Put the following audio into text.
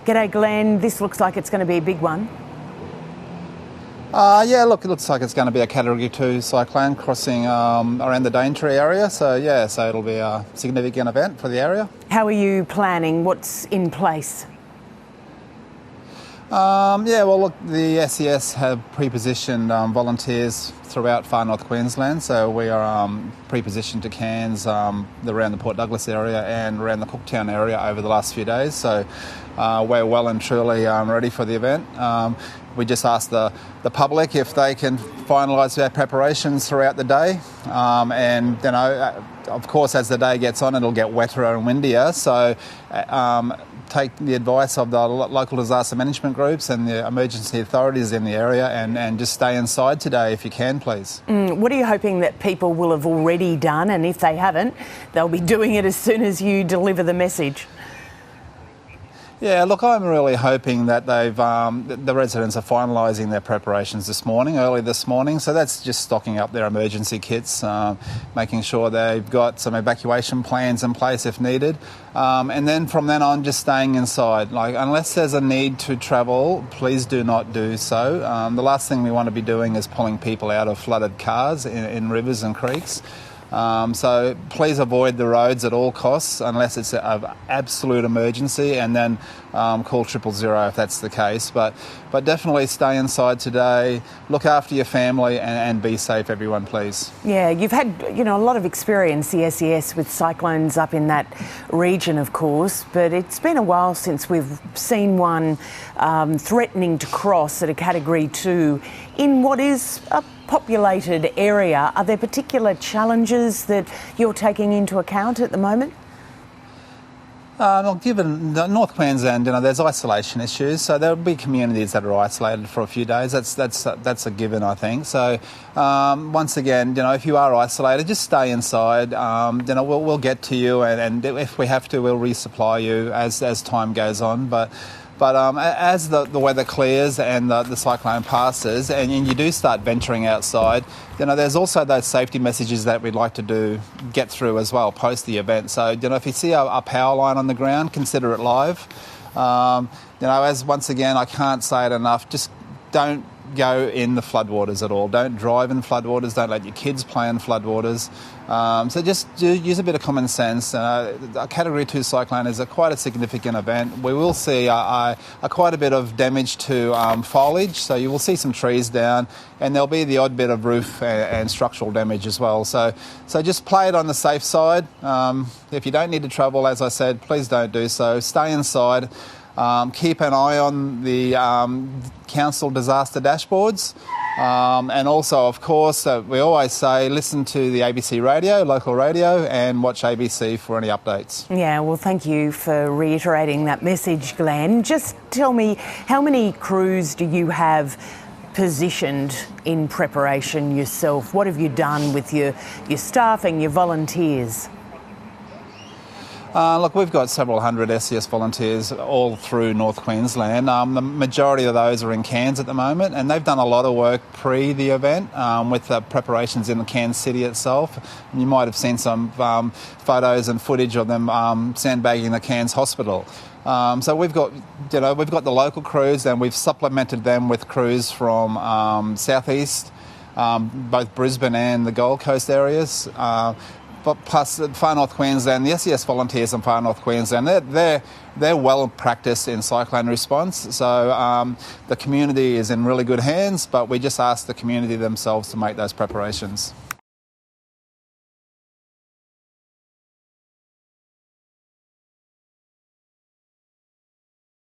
G'day Glenn, this looks like it's going to be a big one. Yeah, look, it looks like it's going to be a Category 2 cyclone crossing around the Daintree area. So it'll be a significant event for the area. How are you planning? What's in place? Well, look, the SES have pre-positioned volunteers throughout far north Queensland. So we are pre-positioned to Cairns, around the Port Douglas area and around the Cooktown area over the last few days. So we're well and truly ready for the event. We just asked the public if they can finalise their preparations throughout the day. And, of course, as the day gets on, it'll get wetter and windier. So take the advice of the local disaster management groups and the emergency authorities in the area and just stay inside today if you can, please. What are you hoping that people will have already done? And if they haven't, they'll be doing it as soon as you deliver the message. Yeah, look, I'm really hoping that the residents are finalising their preparations early this morning. So that's just stocking up their emergency kits, making sure they've got some evacuation plans in place if needed. And then from then on, just staying inside. Like, unless there's a need to travel, please do not do so. The last thing we want to be doing is pulling people out of flooded cars in rivers and creeks. So please avoid the roads at all costs unless it's an absolute emergency, and then call 000 if that's the case. But definitely stay inside today, look after your family and be safe, everyone, please. Yeah, you've had a lot of experience, the SES, with cyclones up in that region, of course, but it's been a while since we've seen one threatening to cross at a Category 2 in what is a populated area. Are there particular challenges that you're taking into account at the moment? Given North Queensland, there's isolation issues, so there'll be communities that are isolated for a few days. That's a given, I think. So once again, if you are isolated, just stay inside. We'll get to you, and if we have to, we'll resupply you as time goes on. But as the weather clears and the cyclone passes and you do start venturing outside, there's also those safety messages that we'd like to get through as well post the event. So, if you see a power line on the ground, consider it live. As once again, I can't say it enough, just don't go in the floodwaters at all. Don't drive in floodwaters. Don't let your kids play in floodwaters. So just use a bit of common sense. A Category 2 cyclone is quite a significant event. We will see quite a bit of damage to foliage, so you will see some trees down, and there'll be the odd bit of roof and structural damage as well. So just play it on the safe side. If you don't need to travel, as I said, please don't do so. Stay inside. Keep an eye on the council disaster dashboards. And also, of course, we always say listen to the ABC radio, local radio, and watch ABC for any updates. Yeah, well, thank you for reiterating that message, Glenn. Just tell me, how many crews do you have positioned in preparation yourself? What have you done with your staff and your volunteers? Look, we've got several hundred SES volunteers all through North Queensland. The majority of those are in Cairns at the moment, and they've done a lot of work pre the event with the preparations in the Cairns city itself. And you might have seen some photos and footage of them sandbagging the Cairns hospital. So we've got the local crews, and we've supplemented them with crews from southeast, both Brisbane and the Gold Coast areas. But plus far north Queensland, the SES volunteers in far north Queensland, they're well practiced in cyclone response. So the community is in really good hands, but we just ask the community themselves to make those preparations.